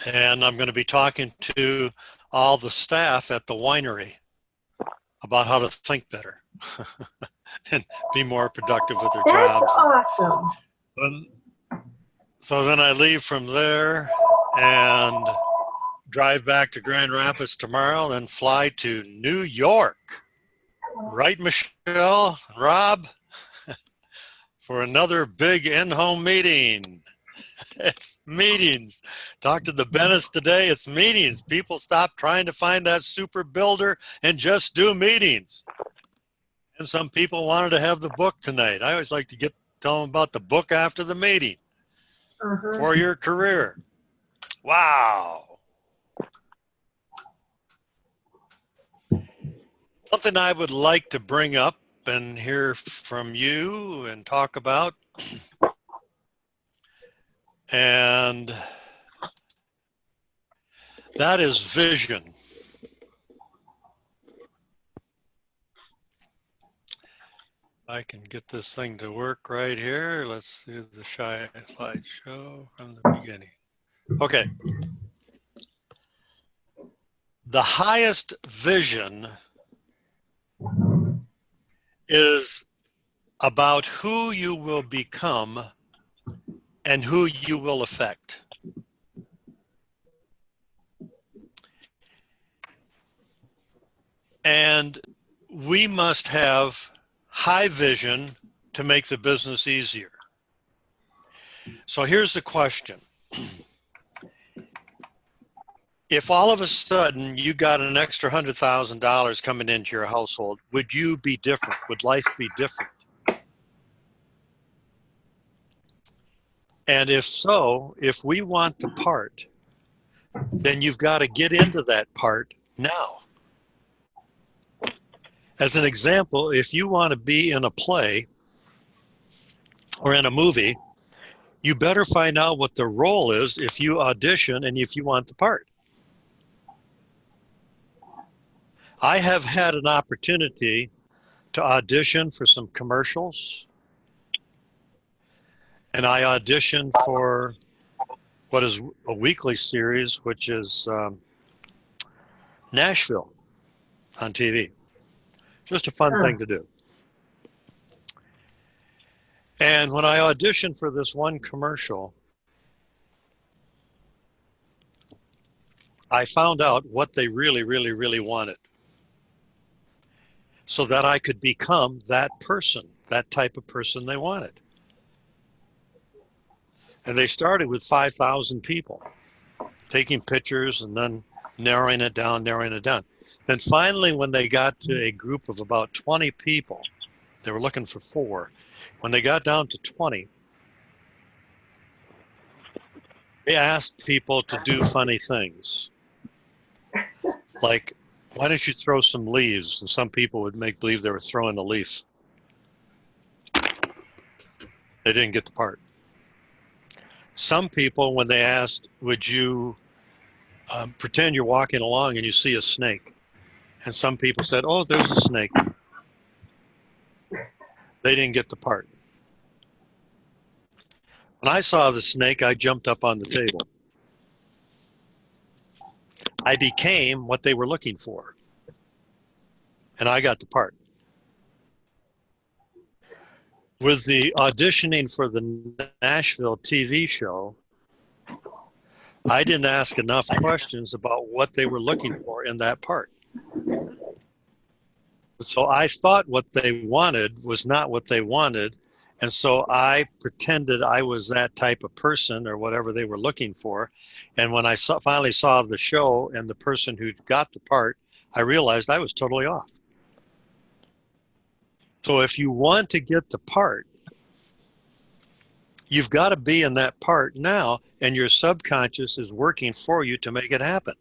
and I'm going to be talking to all the staff at the winery about how to think better and be more productive with their That's jobs. awesome. And so then I leave from there and drive back to Grand Rapids tomorrow, then fly to New York. Right, Michelle, Rob, for another big in-home meeting. It's meetings. Talk to the Bennett's today. It's meetings. People stop trying to find that super builder and just do meetings. And some people wanted to have the book tonight. I always like to tell them about the book after the meeting for your career. Wow. Something I would like to bring up and hear from you and talk about. And that is vision. I can get this thing to work right here. Let's do the slideshow from the beginning. Okay. The highest vision is about who you will become and who you will affect. And we must have high vision to make the business easier. So here's the question. If all of a sudden you got an extra $100,000 coming into your household, would you be different? Would life be different? And if so, if we want the part, then you've got to get into that part now. As an example, if you want to be in a play or in a movie, you better find out what the role is if you audition and if you want the part. I have had an opportunity to audition for some commercials, and I auditioned for what is a weekly series, which is Nashville on TV. Just a fun thing to do. And when I auditioned for this one commercial, I found out what they really, really, really wanted so that I could become that person, that type of person they wanted. And they started with 5,000 people, taking pictures and then narrowing it down. Then finally, when they got to a group of about 20 people, they were looking for 4. When they got down to 20, they asked people to do funny things. Like, why don't you throw some leaves? And some people would make believe they were throwing a leaf. They didn't get the part. Some people, when they asked, would you pretend you're walking along and you see a snake? And some people said, oh, there's a snake. They didn't get the part. When I saw the snake, I jumped up on the table. I became what they were looking for. And I got the part. With the auditioning for the Nashville TV show, I didn't ask enough questions about what they were looking for in that part. So I thought what they wanted was not what they wanted. And so I pretended I was that type of person or whatever they were looking for. And when I finally saw the show and the person who got the part, I realized I was totally off. So if you want to get the part, you've got to be in that part now, and your subconscious is working for you to make it happen.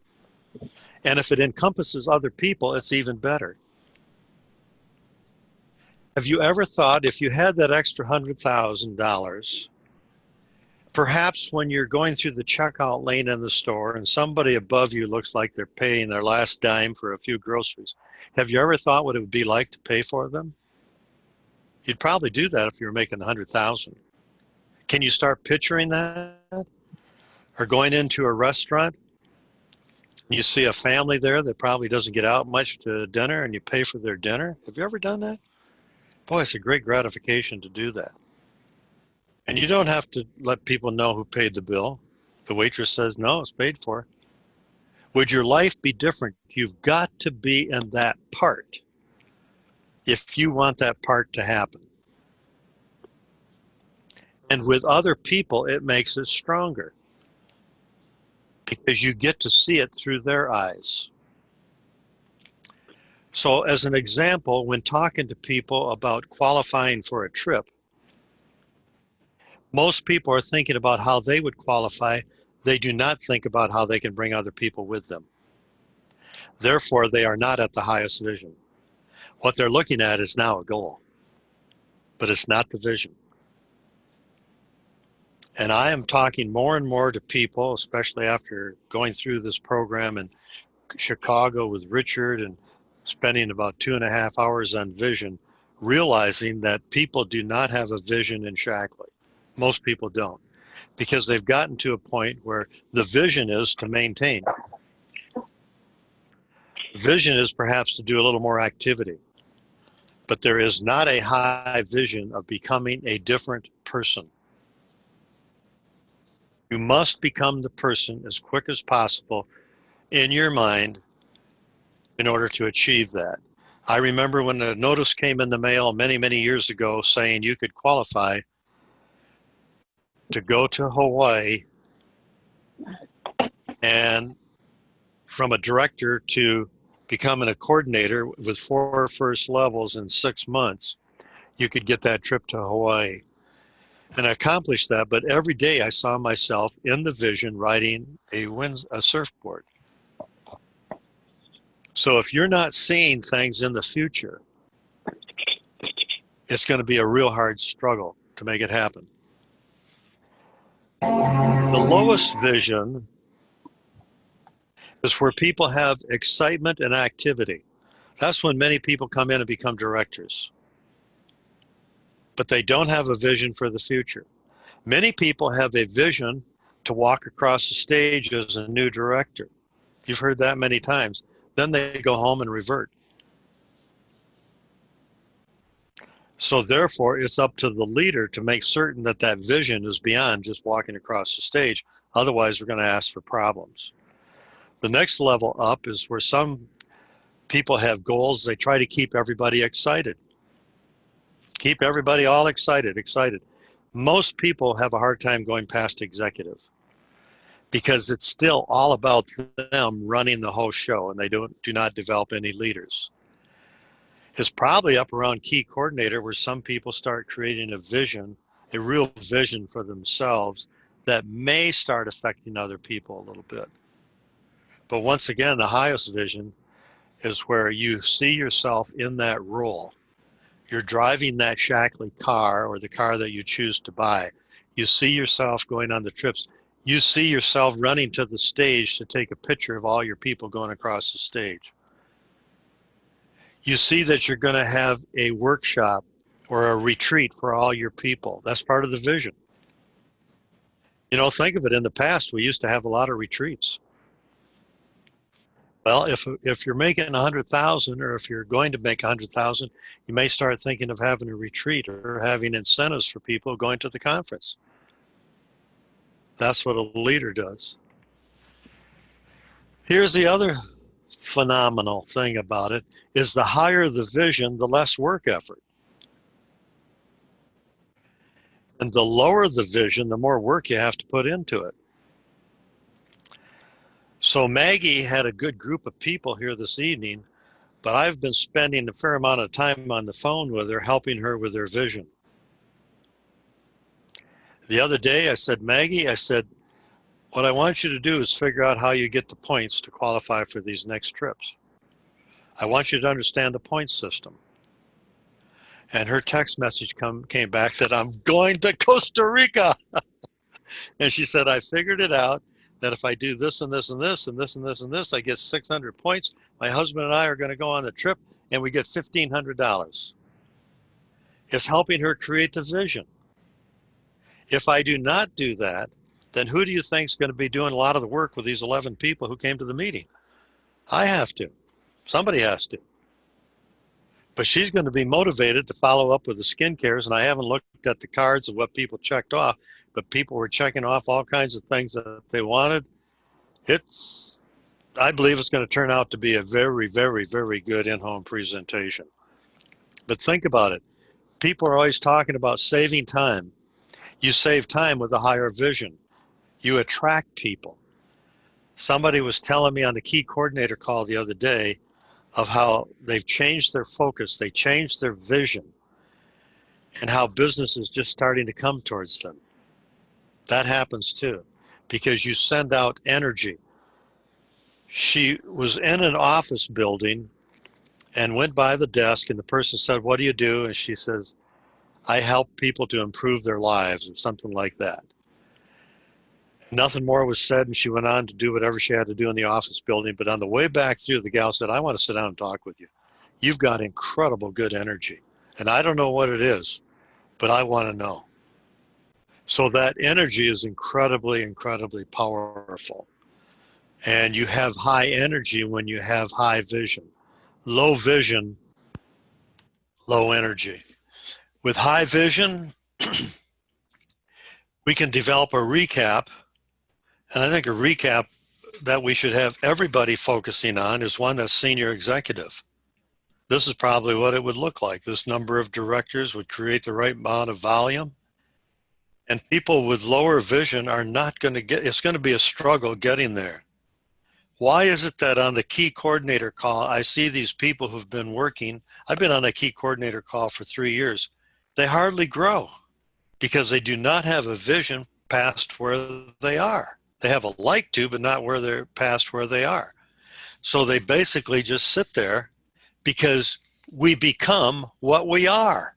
And if it encompasses other people, it's even better. Have you ever thought, if you had that extra $100,000, perhaps when you're going through the checkout lane in the store and somebody above you looks like they're paying their last dime for a few groceries, have you ever thought what it would be like to pay for them? You'd probably do that if you were making $100,000. Can you start picturing that? or going into a restaurant, you see a family there that probably doesn't get out much to dinner, and you pay for their dinner. Have you ever done that? Boy, it's a great gratification to do that. And you don't have to let people know who paid the bill. The waitress says, no, it's paid for. Would your life be different? You've got to be in that part if you want that part to happen. And with other people, it makes it stronger because you get to see it through their eyes. So as an example, when talking to people about qualifying for a trip, most people are thinking about how they would qualify. They do not think about how they can bring other people with them. Therefore, they are not at the highest vision. What they're looking at is now a goal, but it's not the vision. And I am talking more and more to people, especially after going through this program in Chicago with Richard and spending about 2.5 hours on vision, realizing that people do not have a vision in Shackley. Most people don't, because they've gotten to a point where the vision is to maintain. Vision is perhaps to do a little more activity, but there is not a high vision of becoming a different person. You must become the person as quick as possible in your mind in order to achieve that. I remember when a notice came in the mail many, many years ago saying you could qualify to go to Hawaii and from a director to becoming a coordinator with 4 first levels in 6 months, you could get that trip to Hawaii. And I accomplished that, but every day I saw myself in the vision riding a surfboard. So if you're not seeing things in the future, it's going to be a real hard struggle to make it happen. The lowest vision is where people have excitement and activity. That's when many people come in and become directors. But they don't have a vision for the future. Many people have a vision to walk across the stage as a new director. You've heard that many times. Then they go home and revert. So therefore, it's up to the leader to make certain that that vision is beyond just walking across the stage. Otherwise, we're going to ask for problems. The next level up is where some people have goals. They try to keep everybody excited. Keep everybody all excited. Most people have a hard time going past executive because it's still all about them running the whole show, and they do not develop any leaders. It's probably up around key coordinator where some people start creating a vision, a real vision for themselves that may start affecting other people a little bit. But once again, the highest vision is where you see yourself in that role. You're driving that Shackley car or the car that you choose to buy. You see yourself going on the trips. You see yourself running to the stage to take a picture of all your people going across the stage. You see that you're going to have a workshop or a retreat for all your people. That's part of the vision. You know, think of it. In the past, we used to have a lot of retreats. Well, if you're making 100,000, or if you're going to make 100,000, you may start thinking of having a retreat or having incentives for people going to the conference. That's what a leader does. Here's the other phenomenal thing about it is the higher the vision, the less work effort. And the lower the vision, the more work you have to put into it. So Maggie had a good group of people here this evening, but I've been spending a fair amount of time on the phone with her, helping her with her vision. The other day I said, Maggie, I said, what I want you to do is figure out how you get the points to qualify for these next trips. I want you to understand the point system. And her text message came back, said, I'm going to Costa Rica. And she said, I figured it out that if I do this and this and this and this and this and this, I get 600 points. My husband and I are going to go on the trip and we get $1,500. It's helping her create the vision. If I do not do that, then who do you think is going to be doing a lot of the work with these 11 people who came to the meeting? I have to. Somebody has to. But she's going to be motivated to follow up with the skincares, and I haven't looked at the cards of what people checked off, but people were checking off all kinds of things that they wanted. I believe it's going to turn out to be a very, very, very good in-home presentation. But think about it. People are always talking about saving time. You save time with a higher vision. You attract people. Somebody was telling me on the key coordinator call the other day of how they've changed their focus, they changed their vision, and how business is just starting to come towards them. That happens too, because you send out energy. She was in an office building and went by the desk, and the person said, "What do you do?" And she says, "I help people to improve their lives," or something like that. Nothing more was said, and she went on to do whatever she had to do in the office building. But on the way back through, the gal said, "I want to sit down and talk with you. You've got incredible good energy. And I don't know what it is, but I want to know." So that energy is incredibly, incredibly powerful. And you have high energy when you have high vision. Low vision, low energy. With high vision, we can develop a recap. And I think a recap that we should have everybody focusing on is one that's senior executive. This is probably what it would look like. This number of directors would create the right amount of volume. And people with lower vision are not going to get, it's going to be a struggle getting there. Why is it that on the key coordinator call, I see these people who've been working, I've been on a key coordinator call for 3 years, they hardly grow because they do not have a vision past where they are. They have a like to, but not where they're past where they are. So they basically just sit there because we become what we are.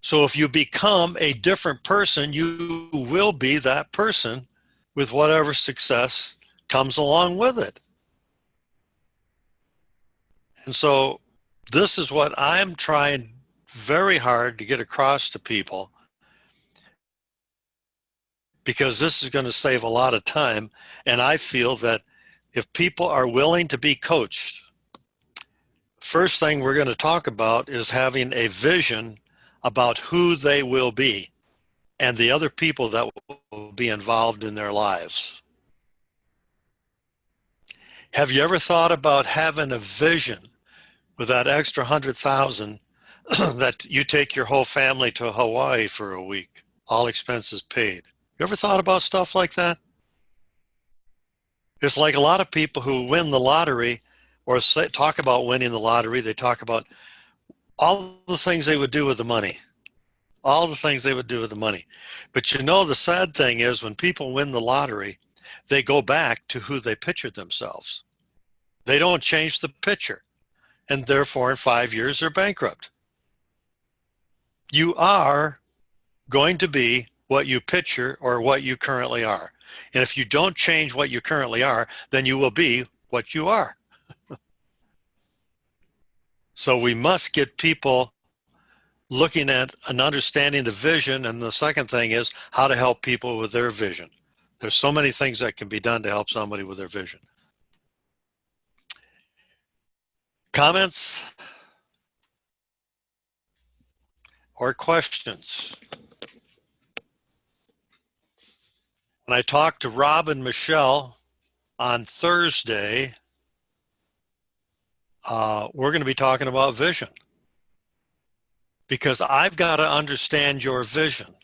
So if you become a different person, you will be that person with whatever success comes along with it. And so this is what I'm trying very hard to get across to people, because this is going to save a lot of time. And I feel that if people are willing to be coached, first thing we're going to talk about is having a vision about who they will be and the other people that will be involved in their lives. Have you ever thought about having a vision with that extra 100,000 that you take your whole family to Hawaii for a week, all expenses paid? You ever thought about stuff like that? It's like a lot of people who win the lottery or talk about winning the lottery. They talk about all the things they would do with the money, all the things they would do with the money. But you know, the sad thing is when people win the lottery, they go back to who they pictured themselves. They don't change the picture. And therefore, in 5 years, they're bankrupt. You are going to be what you picture or what you currently are. And if you don't change what you currently are, then you will be what you are. So we must get people looking at and understanding the vision. And the second thing is how to help people with their vision. There's so many things that can be done to help somebody with their vision. Comments or questions? When I talked to Rob and Michelle on Thursday, we're going to be talking about vision, because I've got to understand your vision.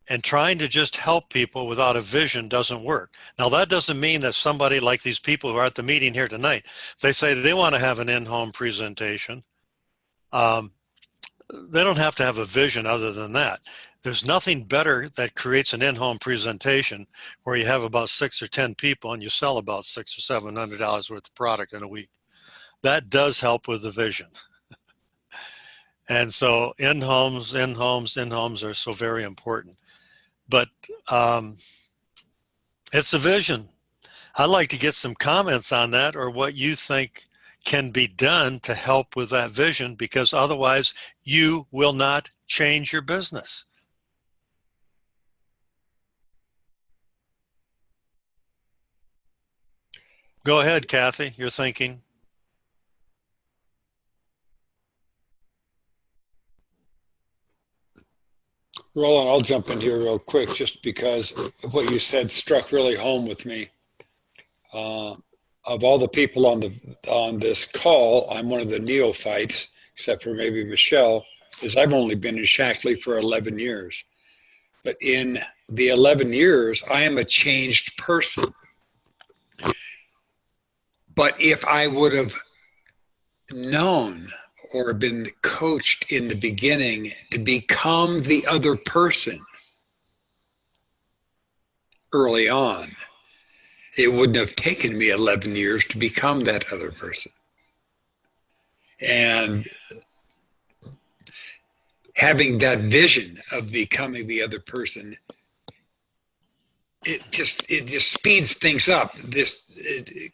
And trying to just help people without a vision doesn't work. Now, that doesn't mean that somebody like these people who are at the meeting here tonight, they say they want to have an in-home presentation. They don't have to have a vision other than that. There's nothing better that creates an in-home presentation where you have about 6 or 10 people and you sell about $600 or $700 worth of product in a week. That does help with the vision. And so in-homes are so very important. But it's a vision. I'd like to get some comments on that, or what you think can be done to help with that vision, because otherwise you will not change your business. Go ahead, Kathy. You're thinking. Roland, I'll jump in here real quick just because what you said struck really home with me. Uh, of all the people on this call, I'm one of the neophytes, except for maybe Michelle, is I've only been in Shackley for 11 years. But in the 11 years, I am a changed person. But if I would have known or been coached in the beginning to become the other person early on, it wouldn't have taken me 11 years to become that other person. And having that vision of becoming the other person, it just speeds things up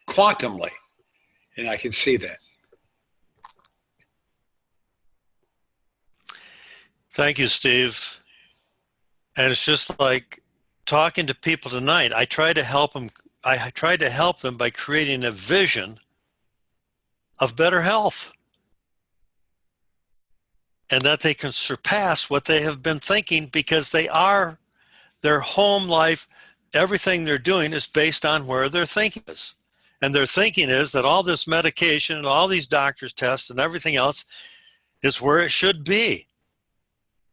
quantumly. And I can see that. Thank you, Steve. And it's just like talking to people tonight. I try to help them. I tried to help them by creating a vision of better health and that they can surpass what they have been thinking because their home life, everything they're doing is based on where their thinking is. And their thinking is that all this medication and all these doctors' tests and everything else is where it should be.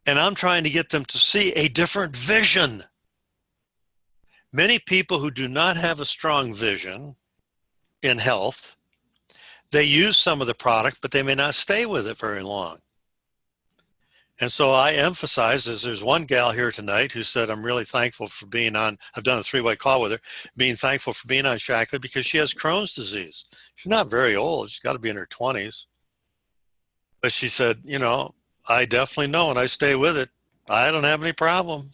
And I'm trying to get them to see a different vision. Many people who do not have a strong vision in health, they use some of the product, but they may not stay with it very long. And so I emphasize, as there's one gal here tonight who said, I'm really thankful for being on, I've done a 3-way call with her, being thankful for being on Shackley because she has Crohn's disease. She's not very old. She's got to be in her 20s. But she said, I definitely know and I stay with it. I don't have any problem.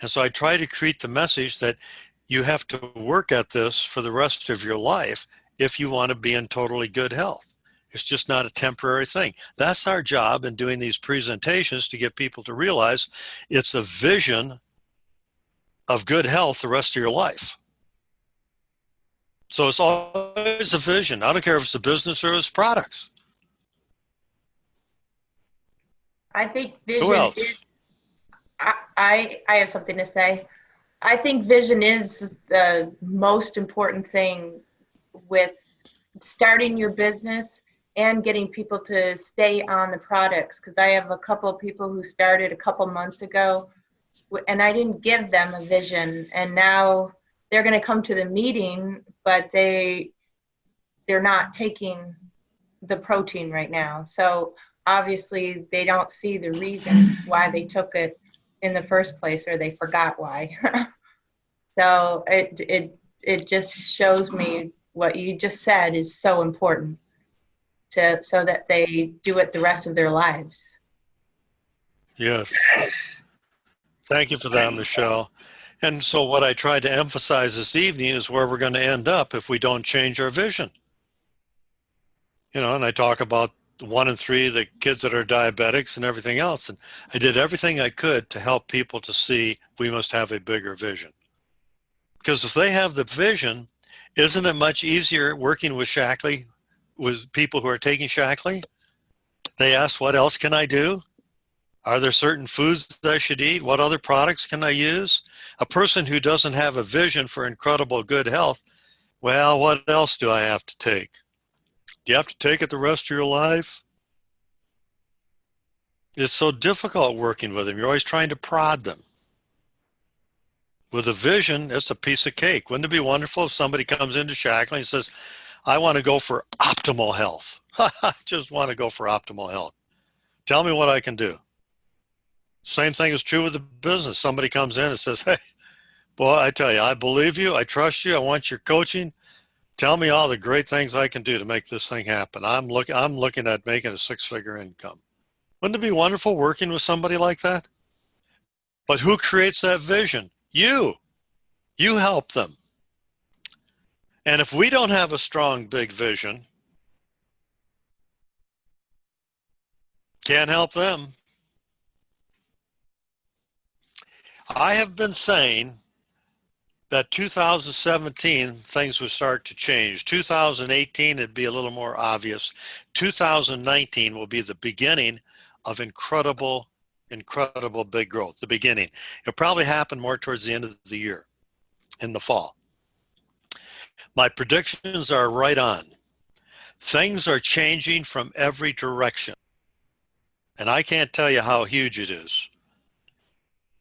And so I try to create the message that you have to work at this for the rest of your life if you want to be in totally good health. It's just not a temporary thing. That's our job in doing these presentations, to get people to realize it's a vision of good health the rest of your life. So it's always a vision. I don't care if it's a business or it's products. I think Who vision is, else? I have something to say. I think vision is the most important thing with starting your business and getting people to stay on the products. Because I have a couple of people who started a couple months ago and I didn't give them a vision, and now they're going to come to the meeting, but they're not taking the protein right now. So obviously they don't see the reason why they took it in the first place, or they forgot why. So it just shows me what you just said is so important, so that they do it the rest of their lives. Yes. Thank you for that, Michelle. And so what I tried to emphasize this evening is where we're going to end up if we don't change our vision. And I talk about 1 in 3, the kids that are diabetics and everything else. And I did everything I could to help people to see we must have a bigger vision. Because if they have the vision, isn't it much easier working with Shackley, with people who are taking Shackley? They ask, what else can I do? Are there certain foods that I should eat? What other products can I use? A person who doesn't have a vision for incredible good health, well, what else do I have to take? Do you have to take it the rest of your life? It's so difficult working with them. You're always trying to prod them. With a vision, it's a piece of cake. Wouldn't it be wonderful if somebody comes into Shackley and says, I want to go for optimal health. I just want to go for optimal health. Tell me what I can do. Same thing is true with the business. Somebody comes in and says, hey, boy, I tell you, I believe you. I trust you. I want your coaching. Tell me all the great things I can do to make this thing happen. I'm looking at making a 6-figure income. Wouldn't it be wonderful working with somebody like that? But who creates that vision? You. You help them. And if we don't have a strong, big vision, can't help them. I have been saying that 2017 things would start to change. 2018 it'd be a little more obvious. 2019 will be the beginning of incredible big growth. The beginning. It'll probably happen more towards the end of the year, in the fall. My predictions are right on. Things are changing from every direction. And I can't tell you how huge it is.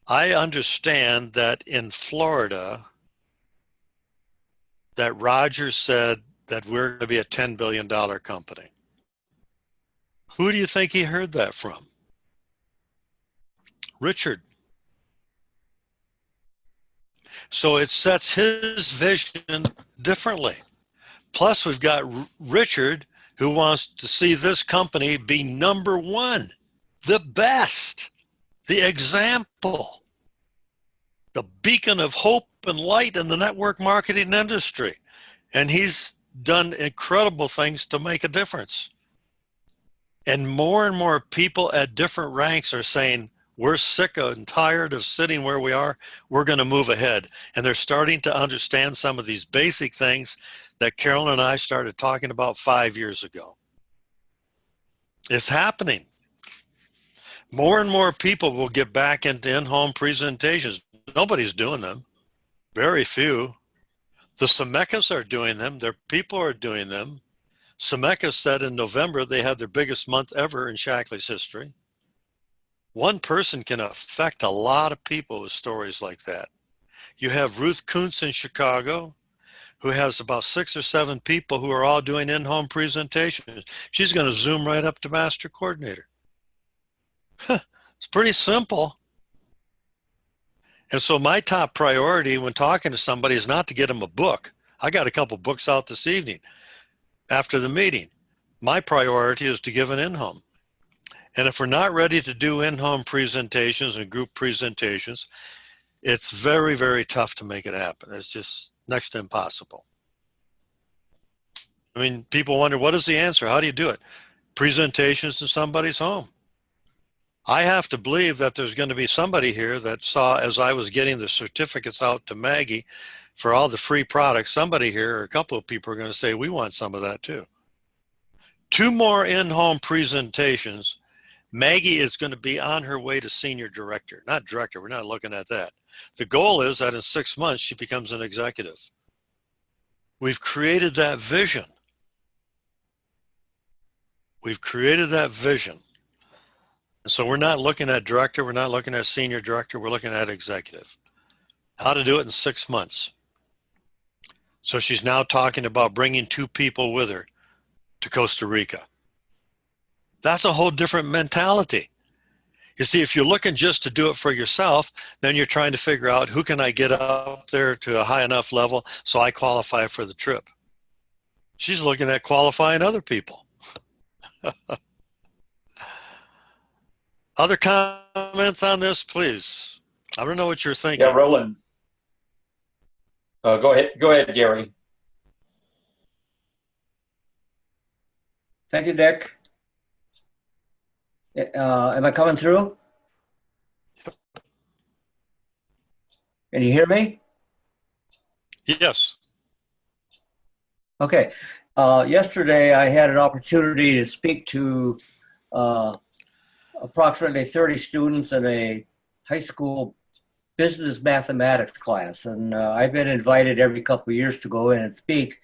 I understand that in Florida, that Roger said that we're going to be a $10 billion company. Who do you think he heard that from? Richard. So it sets his vision differently. Plus, we've got Richard, who wants to see this company be number one, the best, the example, the beacon of hope and light in the network marketing industry. And he's done incredible things to make a difference. And more people at different ranks are saying, we're sick and tired of sitting where we are. We're going to move ahead. And they're starting to understand some of these basic things that Carolyn and I started talking about 5 years ago. It's happening. More and more people will get back into in-home presentations. Nobody's doing them. Very few. The Semecas are doing them. Their people are doing them. Semeca said in November they had their biggest month ever in Shackley's history. One person can affect a lot of people with stories like that. You have Ruth Kuntz in Chicago, who has about 6 or 7 people who are all doing in-home presentations. She's going to zoom right up to master coordinator. It's pretty simple. And so my top priority when talking to somebody is not to get them a book. I got a couple books out this evening after the meeting. My priority is to give an in-home. And if we're not ready to do in-home presentations and group presentations, it's very, very tough to make it happen. It's just next to impossible. I mean, people wonder, what is the answer? How do you do it? Presentations in somebody's home. I have to believe that there's going to be somebody here that saw, as I was getting the certificates out to Maggie for all the free products, somebody here or a couple of people are going to say, we want some of that too. 2 more in-home presentations. Maggie is going to be on her way to senior director. Not director, we're not looking at that. The goal is that in 6 months, she becomes an executive. We've created that vision. We've created that vision. So we're not looking at director, we're not looking at senior director, we're looking at executive. How to do it in 6 months. So she's now talking about bringing 2 people with her to Costa Rica. That's a whole different mentality. You see, if you're looking just to do it for yourself, then you're trying to figure out who can I get up there to a high enough level so I qualify for the trip. She's looking at qualifying other people. Other comments on this, please? I don't know what you're thinking. Yeah, Roland. Go ahead, Gary. Thank you, Dick. Am I coming through? Can you hear me? Yes. Okay. Yesterday, I had an opportunity to speak to approximately 30 students in a high school business mathematics class. And I've been invited every couple of years to go in and speak.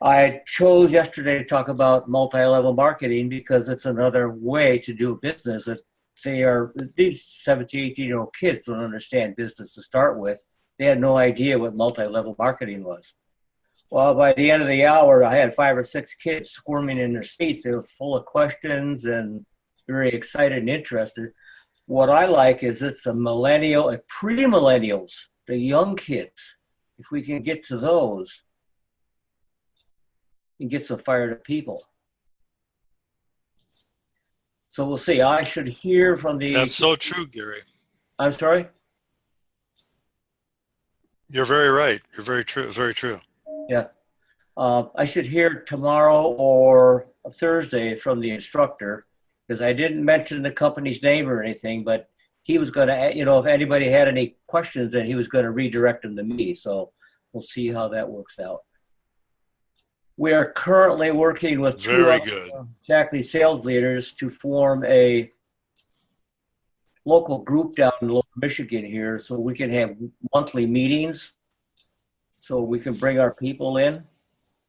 I chose yesterday to talk about multi-level marketing because it's another way to do business. These 17, 18-year-old kids don't understand business to start with. They had no idea what multi-level marketing was. Well, by the end of the hour, I had 5 or 6 kids squirming in their seats. They were full of questions and very excited and interested. What I like is it's a millennial and pre-millennials, the young kids. If we can get to those, and get some fired up people. So we'll see. I should hear from the... That's so true, Gary. I'm sorry? You're very right. You're very true. Very true. Yeah. I should hear tomorrow or Thursday from the instructor because I didn't mention the company's name or anything, but he was going to, if anybody had any questions, then he was going to redirect them to me. So we'll see how that works out. We are currently working with two Very other good. Shackley sales leaders to form a local group down in Lower Michigan here, so we can have monthly meetings, so we can bring our people in,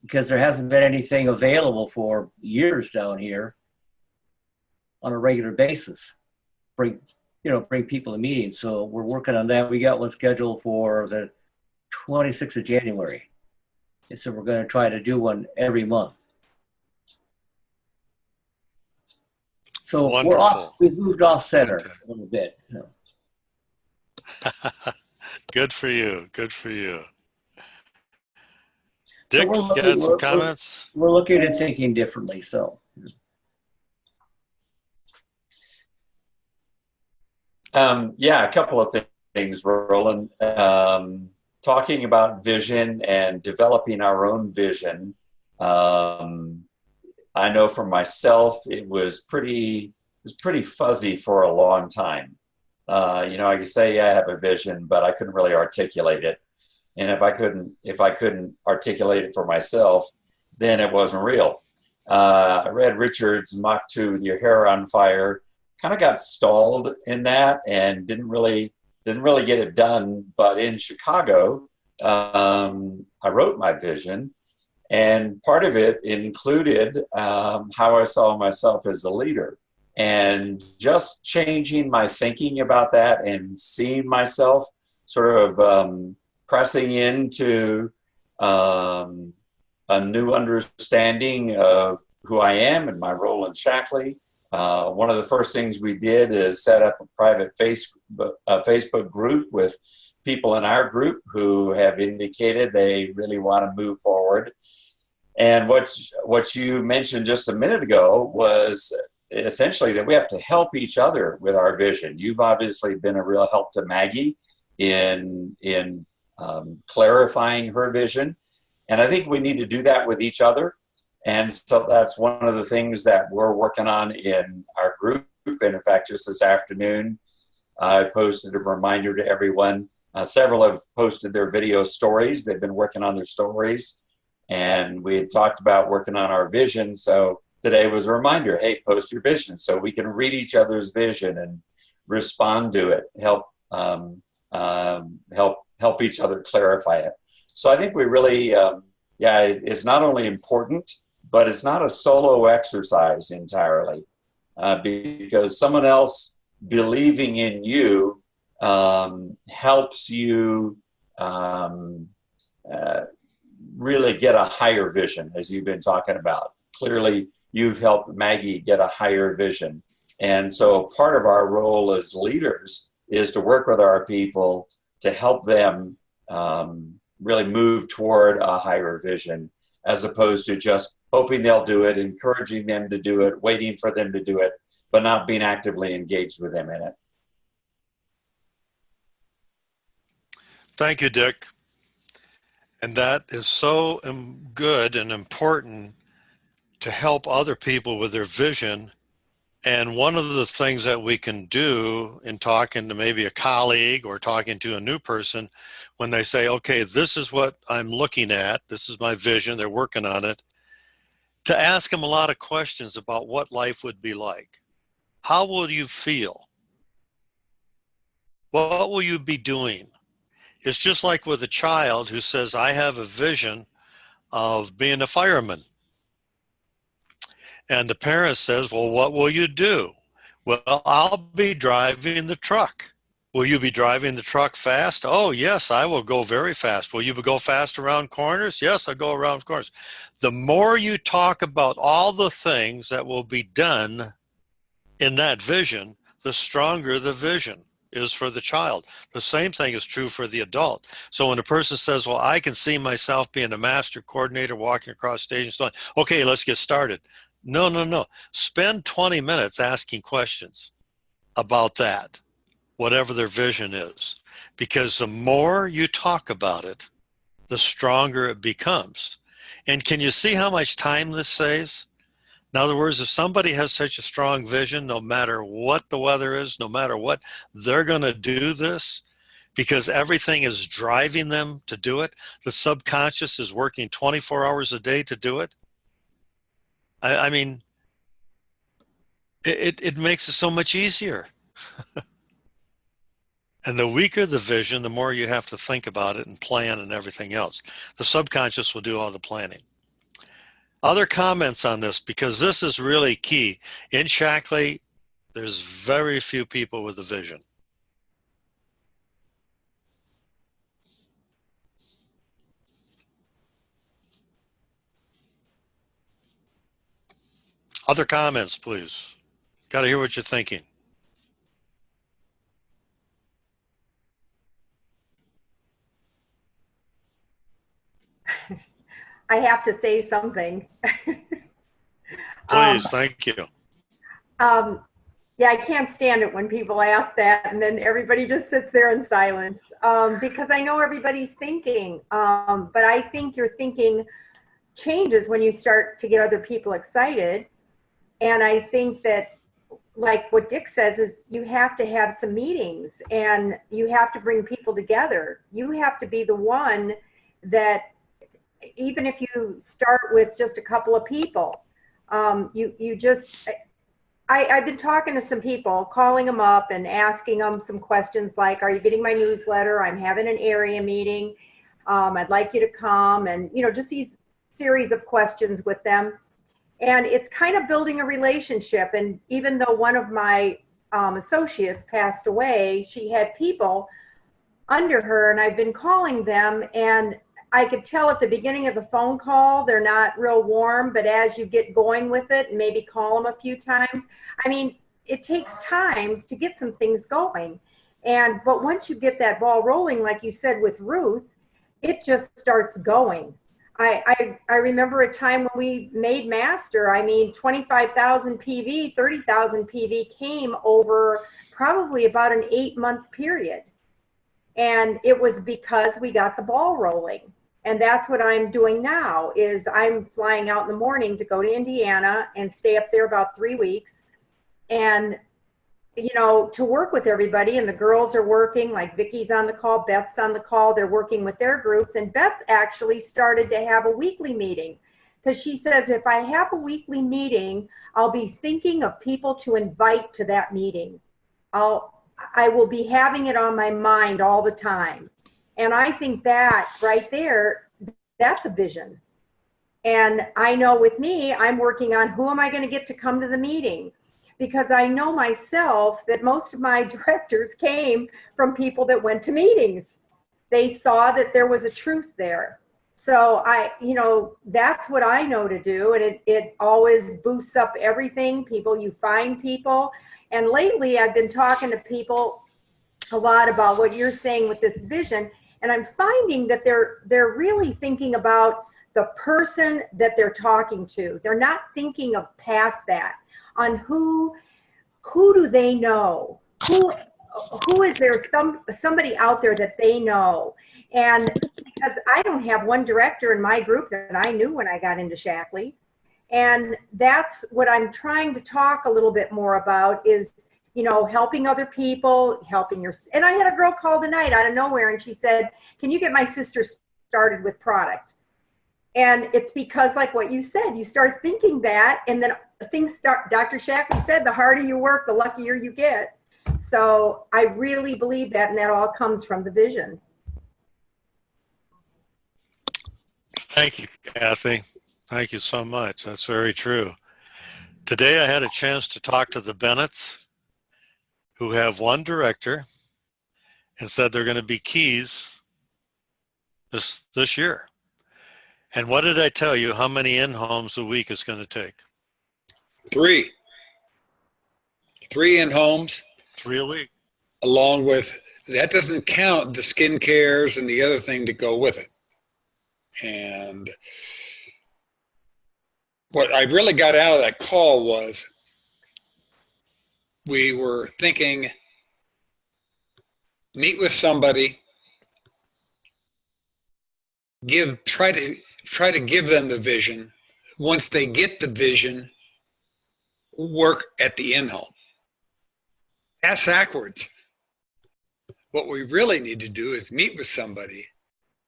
because there hasn't been anything available for years down here on a regular basis. Bring people to meetings. So we're working on that. We got one scheduled for the 26th of January. And so we're going to try to do one every month. So Wonderful. we've moved off center Okay. a little bit. Good for you. Good for you. So Dick, you had some comments? We're looking at thinking differently. So. Yeah, a couple of things, Roland. Talking about vision and developing our own vision. I know for myself, it was pretty fuzzy for a long time. I could say, yeah, I have a vision, but I couldn't really articulate it. And if I couldn't articulate it for myself, then it wasn't real. I read Richard's Mach 2, Your Hair on Fire, kind of got stalled in that and didn't really get it done. But in Chicago, I wrote my vision, and part of it included how I saw myself as a leader, and just changing my thinking about that and seeing myself sort of pressing into a new understanding of who I am and my role in Shackley. One of the first things we did is set up a private Facebook group with people in our group who have indicated they really want to move forward. And what you mentioned just a minute ago was essentially that we have to help each other with our vision. You've obviously been a real help to Maggie in clarifying her vision. And I think we need to do that with each other. And so that's one of the things that we're working on in our group. And in fact, just this afternoon, I posted a reminder to everyone. Several have posted their video stories. They've been working on their stories. And we had talked about working on our vision. So today was a reminder, hey, post your vision so we can read each other's vision and respond to it, help each other clarify it. So I think we really, it's not only important, but it's not a solo exercise entirely, because someone else believing in you helps you really get a higher vision, as you've been talking about. Clearly, you've helped Maggie get a higher vision. And so part of our role as leaders is to work with our people to help them really move toward a higher vision, as opposed to just hoping they'll do it, encouraging them to do it, waiting for them to do it, but not being actively engaged with them in it. Thank you, Dick. And that is so good and important to help other people with their vision. And one of the things that we can do in talking to maybe a colleague or talking to a new person, when they say, okay, this is what I'm looking at, this is my vision, they're working on it, to ask them a lot of questions about what life would be like. How will you feel? What will you be doing? It's just like with a child who says, I have a vision of being a fireman. And the parent says, well, what will you do? Well, I'll be driving the truck. Will you be driving the truck fast? Oh, yes, I will go very fast. Will you go fast around corners? Yes, I'll go around corners. The more you talk about all the things that will be done in that vision, the stronger the vision is for the child. The same thing is true for the adult. So when a person says, well, I can see myself being a master coordinator, walking across stage and so on, okay, let's get started. No. Spend 20 minutes asking questions about that, whatever their vision is. Because the more you talk about it, the stronger it becomes. And can you see how much time this saves? In other words, if somebody has such a strong vision, no matter what the weather is, no matter what, they're going to do this because everything is driving them to do it. The subconscious is working 24 hours a day to do it. I mean, it makes it so much easier. And the weaker the vision, the more you have to think about it and plan and everything else. The subconscious will do all the planning. Other comments on this, because this is really key. In Shackley, there's very few people with a vision. Other comments, please. Got to hear what you're thinking. I have to say something. Please, thank you. Yeah, I can't stand it when people ask that and then everybody just sits there in silence because I know everybody's thinking, but I think your thinking changes when you start to get other people excited. And I think that, like what Dick says, is you have to have some meetings and you have to bring people together. You have to be the one that, even if you start with just a couple of people, I've been talking to some people, calling them up and asking them some questions like, are you getting my newsletter? I'm having an area meeting. I'd like you to come, and, you know, just these series of questions with them. And it's kind of building a relationship. And even though one of my associates passed away, she had people under her, and I've been calling them, and I could tell at the beginning of the phone call, they're not real warm, but as you get going with it and maybe call them a few times, I mean, it takes time to get some things going. But once you get that ball rolling, like you said with Ruth, it just starts going. I remember a time when we made Master, I mean, 25,000 PV, 30,000 PV came over probably about an 8-month period. And it was because we got the ball rolling. And that's what I'm doing now, is I'm flying out in the morning to go to Indiana and stay up there about 3 weeks. And, you know, to work with everybody, and the girls are working, like Vicky's on the call, Beth's on the call, they're working with their groups. And Beth actually started to have a weekly meeting because she says, if I have a weekly meeting, I'll be thinking of people to invite to that meeting. I will be having it on my mind all the time. And I think that right there, that's a vision. And I know with me, I'm working on who am I going to get to come to the meeting? Because I know myself that most of my directors came from people that went to meetings. They saw that there was a truth there. So you know, that's what I know to do. And it always boosts up everything. You find people. And lately I've been talking to people a lot about what you're saying with this vision. And I'm finding that they're really thinking about the person that they're talking to. They're not thinking of past that, on who do they know? Who is there somebody out there that they know? And because I don't have one director in my group that I knew when I got into Shackley. And that's what I'm trying to talk a little bit more about is, you know, helping other people, and I had a girl call tonight out of nowhere and she said, can you get my sister started with product? And it's because, like what you said, you start thinking that, and then things start, Dr. Shackley said, the harder you work, the luckier you get. So I really believe that, and that all comes from the vision. Thank you, Kathy. Thank you so much. That's very true. Today I had a chance to talk to the Bennetts, who have one director, and said they're going to be keys this year. And what did I tell you how many in-homes a week is going to take? 3 in-homes. 3 a week. Along with, that doesn't count the skin cares and the other thing to go with it. And what I really got out of that call was, we were thinking, meet with somebody, try to give them the vision. Once they get the vision, work at the in-home. That's backwards. What we really need to do is meet with somebody,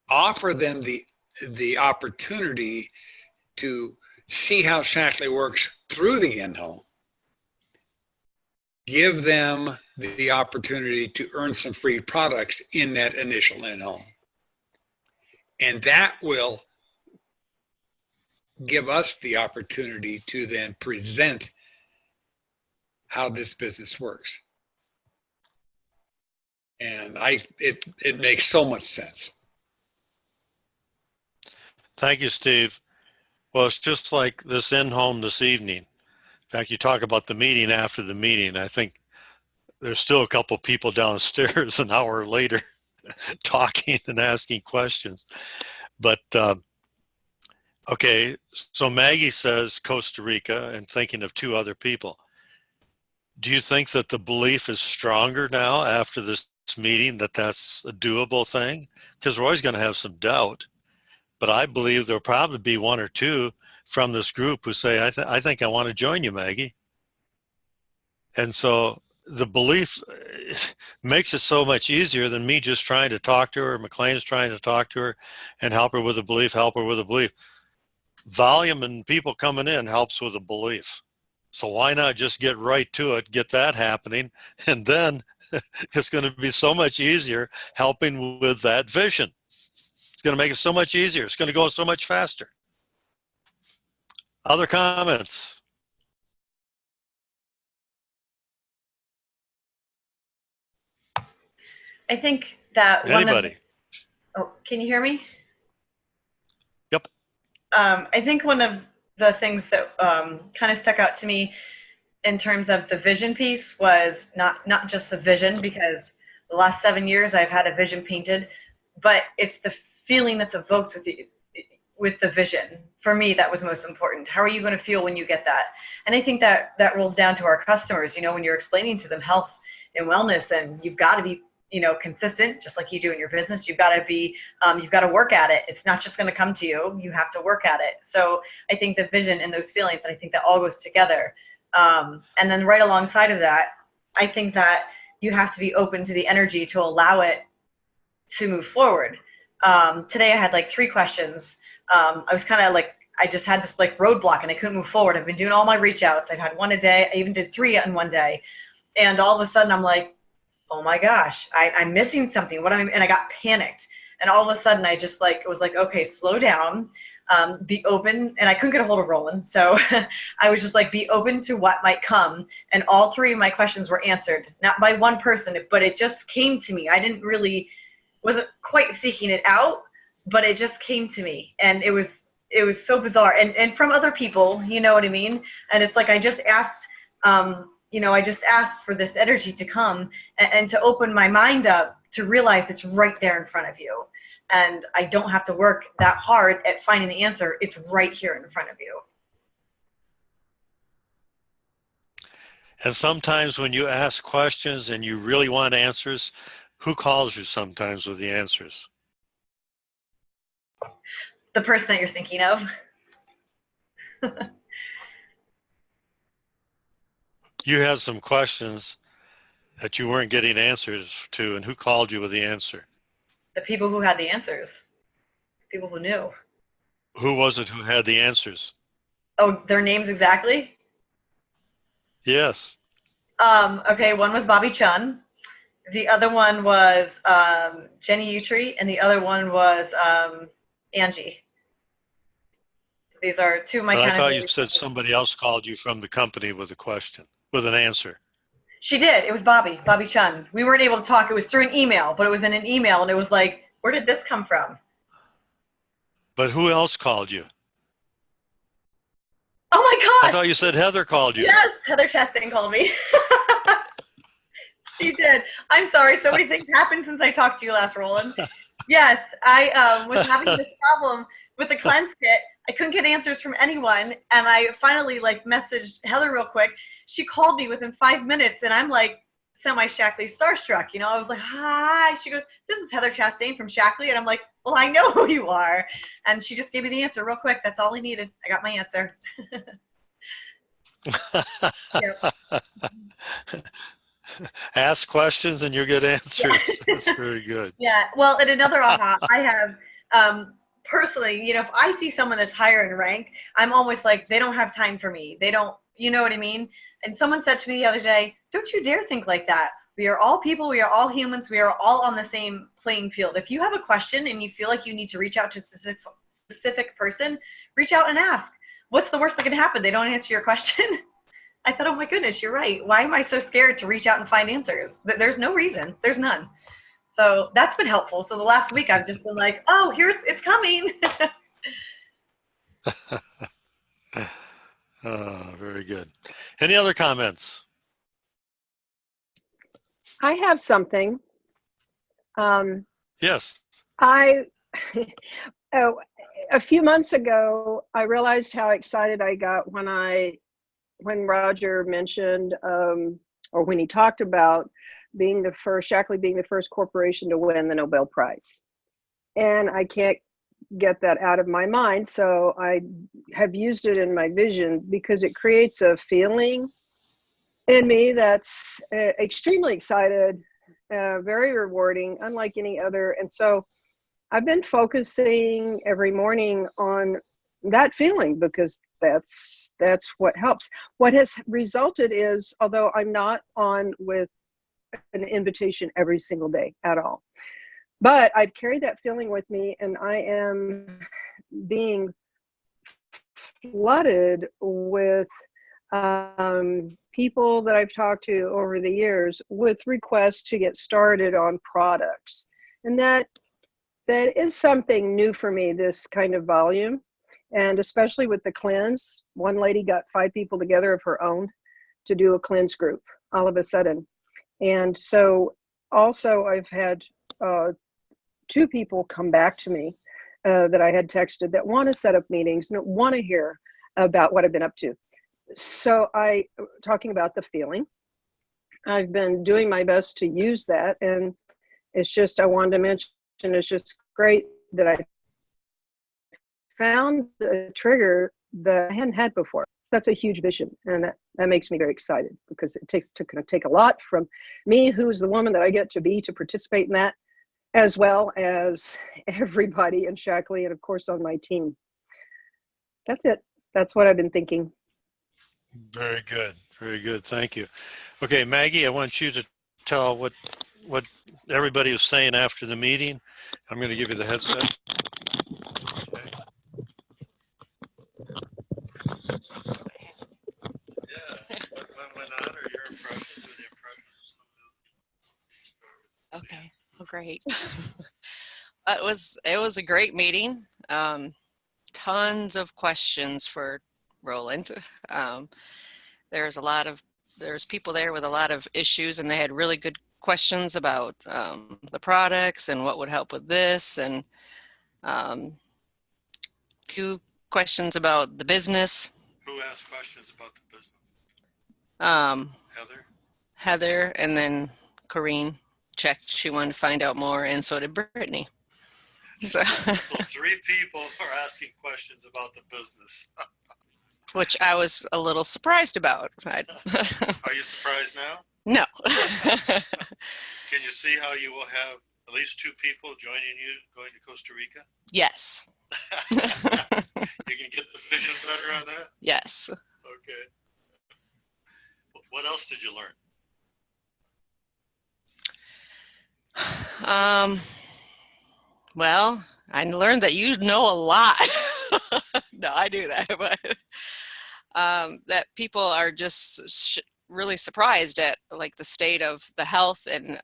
offer them the opportunity to see how Shackley works through the in-home, give them the opportunity to earn some free products in that initial in-home. And that will give us the opportunity to then present how this business works. And it makes so much sense. Thank you, Steve. Well, it's just like this in-home this evening. In fact, you talk about the meeting after the meeting. I think there's still a couple people downstairs an hour later talking and asking questions. But okay, so Maggie says Costa Rica and thinking of 2 other people. Do you think that the belief is stronger now after this meeting that that's a doable thing? Because we're always going to have some doubt. But I believe there'll probably be 1 or 2 from this group who say, I think I want to join you, Maggie. And so the belief makes it so much easier than me just trying to talk to her. McLean's trying to talk to her and help her with a belief, help her with a belief. Volume and people coming in helps with a belief. So why not just get right to it, get that happening, and then it's going to be so much easier helping with that vision. It's going to make it so much easier. It's going to go so much faster. Other comments? I think that Anybody? oh, can you hear me? Yep. I think one of the things that kind of stuck out to me in terms of the vision piece was not just the vision, because the last 7 years I've had a vision painted, but it's the feeling that's evoked with the vision. For me, that was most important. How are you going to feel when you get that? And I think that rolls down to our customers, when you're explaining to them health and wellness, and you've got to be consistent, just like you do in your business. You've got to be, you've got to work at it. It's not just going to come to you. You have to work at it. So I think the vision and those feelings, and I think that all goes together. And then right alongside of that, I think that you have to be open to the energy to allow it to move forward. Today I had like 3 questions. I was kind of like, I just had this like roadblock and I couldn't move forward. I've been doing all my reach outs. I've had 1 a day. I even did 3 in 1 day. And all of a sudden I'm like, oh my gosh, I'm missing something. And I got panicked. And all of a sudden I just like, it was like, okay, slow down, be open. And I couldn't get a hold of Roland. So I was just like, be open to what might come. And all 3 of my questions were answered, not by one person, but it just came to me. I wasn't quite seeking it out, but it just came to me. And it was so bizarre. And from other people, you know what I mean? And it's like, I just asked, I just asked for this energy to come and to open my mind up to realize it's right there in front of you. And I don't have to work that hard at finding the answer. It's right here in front of you. And sometimes when you ask questions and you really want answers, who calls you sometimes with the answers? The person that you're thinking of. You had some questions that you weren't getting answers to, and who called you with the answer? The people who had the answers. People who knew. Who was it who had the answers? Oh, their names exactly? Yes. Okay, one was Bobby Chun. The other one was Jenny Utri, and the other one was Angie. So these are 2 of my But I thought you said somebody else called you from the company with a question, with an answer. She did. It was Bobby Chun. We weren't able to talk. It was through an email, but it was in an email, and it was like, where did this come from? But who else called you? Oh my gosh! I thought you said Heather called you. Yes, Heather Chastain called me. She did. I'm sorry. So many things happened since I talked to you last, Roland. Yes, I was having this problem with the cleanse kit. I couldn't get answers from anyone, and I finally like messaged Heather real quick. She called me within 5 minutes, and I'm like semi-Shackley starstruck. I was like, hi. She goes, this is Heather Chastain from Shackley, and I'm like, well, I know who you are. And she just gave me the answer real quick. That's all I needed. I got my answer. Ask questions and you get answers. That's very good. Yeah. Well, and another aha I have, personally, if I see someone that's higher in rank, I'm almost like, they don't have time for me. They don't, you know what I mean? And someone said to me the other day, don't you dare think like that. We are all people. We are all humans. We are all on the same playing field. If you have a question and you feel like you need to reach out to a specific person, reach out and ask. What's the worst that can happen? They don't answer your question. I thought, oh my goodness, you're right. Why am I so scared to reach out and find answers? There's no reason. There's none. So that's been helpful. So the last week I've just been like, oh, it's coming. Very good. Any other comments? I have something. Yes. I oh, a few months ago, I realized how excited I got when Roger mentioned, or when he talked about Shackley being the first corporation to win the Nobel Prize. And I can't get that out of my mind, so I have used it in my vision because it creates a feeling in me that's extremely excited, very rewarding, unlike any other. And so I've been focusing every morning on that feeling because that's what helps. What has resulted is, although I'm not on with an invitation every single day at all, but I've carried that feeling with me, and I am being flooded with people that I've talked to over the years with requests to get started on products. And that is something new for me, this kind of volume. And especially with the cleanse, one lady got 5 people together of her own to do a cleanse group all of a sudden. And so also I've had 2 people come back to me that I had texted that want to set up meetings and want to hear about what I've been up to. So talking about the feeling, I've been doing my best to use that. And it's just, I wanted to mention, it's just great that I found a trigger that I hadn't had before. That's a huge vision, and that makes me very excited because it takes to kind of take a lot from me, who's the woman that I get to be, to participate in that, as well as everybody in Shackley and of course on my team. That's it. That's what I've been thinking. Very good. Very good. Thank you. Okay, Maggie, I want you to tell what everybody was saying after the meeting. I'm going to give you the headset. Okay. Yeah. What went on, or your impressions, or the impressions? Okay. Well, great. It was a great meeting. Tons of questions for Roland. There's people there with a lot of issues, and they had really good questions about the products and what would help with this, and a few questions about the business. Who asked questions about the business? Heather, and then Corrine checked. She wanted to find out more, and so did Brittany. So 3 people are asking questions about the business. Which I was a little surprised about. Are you surprised now? No. Can you see how you will have at least 2 people joining you going to Costa Rica? Yes. You can get the vision better on that? Yes. Okay. What else did you learn? Well, I learned that you know a lot. No, I do that, but that people are just really surprised at like the state of the health, and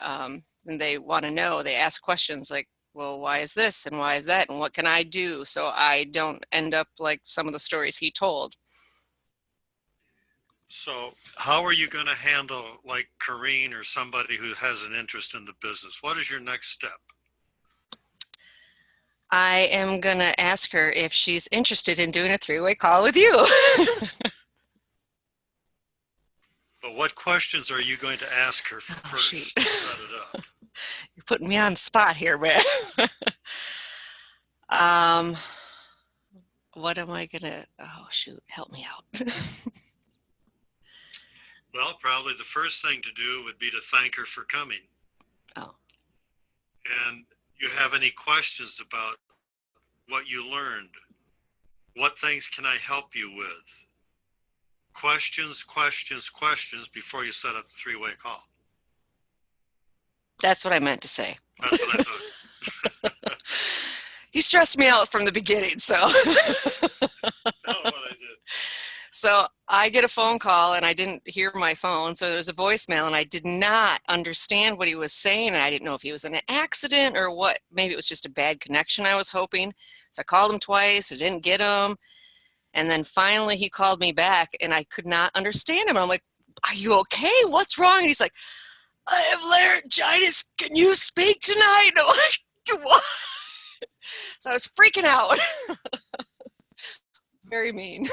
they want to know. They ask questions like, well, why is this and why is that and what can I do so I don't end up like some of the stories he told. So how are you going to handle like Corrine or somebody who has an interest in the business? What is your next step? I am going to ask her if she's interested in doing a 3-way call with you. But what questions are you going to ask her first to set it up? You're putting me on the spot here, man. What am I going to, oh shoot, help me out. Well, probably the first thing to do would be to thank her for coming. Oh. And you have any questions about what you learned? What things can I help you with? Questions, questions, questions before you set up the three-way call. That's what I meant to say. That's what I thought. You stressed me out from the beginning, so. That's what I did. So I get a phone call and I didn't hear my phone. So there was a voicemail and I did not understand what he was saying. And I didn't know if he was in an accident or what. Maybe it was just a bad connection, I was hoping. So I called him twice. I didn't get him. And then finally he called me back and I could not understand him. I'm like, are you okay? What's wrong? And he's like, I have laryngitis. Can you speak tonight? And I'm like, what? So I was freaking out. Very mean.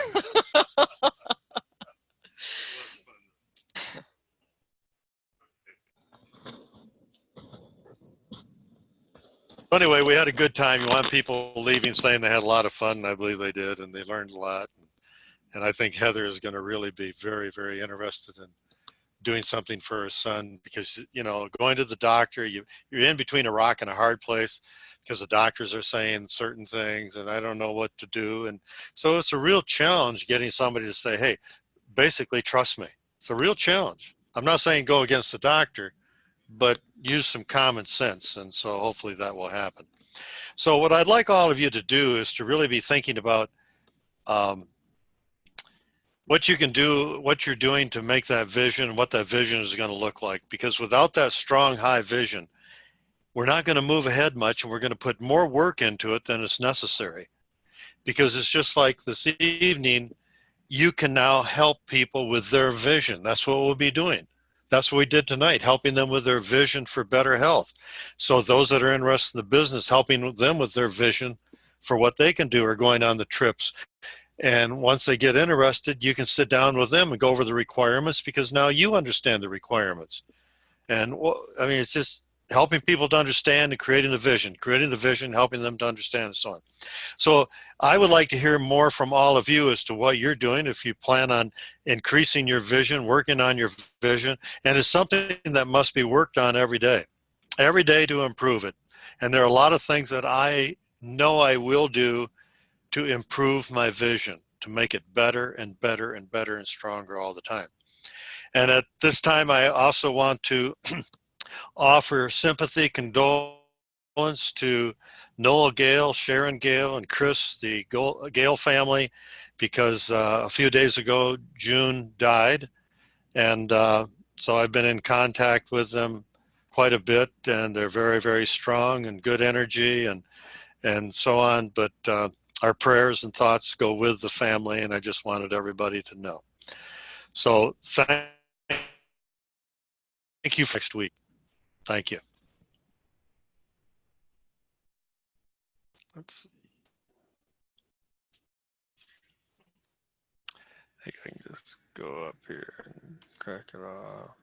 Anyway, we had a good time. You want people leaving saying they had a lot of fun, and I believe they did, and they learned a lot. And I think Heather is going to really be very, very interested in doing something for her son because, you know, going to the doctor, you're in between a rock and a hard place because the doctors are saying certain things and I don't know what to do. And so it's a real challenge getting somebody to say, hey, basically trust me. It's a real challenge. I'm not saying go against the doctor, but use some common sense. And so hopefully that will happen. So what I'd like all of you to do is to really be thinking about what you can do, what you're doing to make that vision, what that vision is going to look like. Because without that strong, high vision, we're not going to move ahead much and we're going to put more work into it than is necessary. Because it's just like this evening, you can now help people with their vision. That's what we'll be doing. That's what we did tonight, helping them with their vision for better health. So those that are interested in the business, helping them with their vision for what they can do are going on the trips. And once they get interested, you can sit down with them and go over the requirements because now you understand the requirements. And I mean, it's just helping people to understand and creating the vision, helping them to understand and so on. So I would like to hear more from all of you as to what you're doing, if you plan on increasing your vision, working on your vision, and it's something that must be worked on every day to improve it. And there are a lot of things that I know I will do to improve my vision, to make it better and better and better and stronger all the time. And at this time, I also want to offer sympathy, condolence to Noel Gale, Sharon Gale, and Chris, the Gale family, because a few days ago, June died. And so I've been in contact with them quite a bit, and they're very, very strong and good energy and so on. But our prayers and thoughts go with the family, and I just wanted everybody to know. So thank you for next week. Thank you. Let's see. I think I can just go up here and crack it off.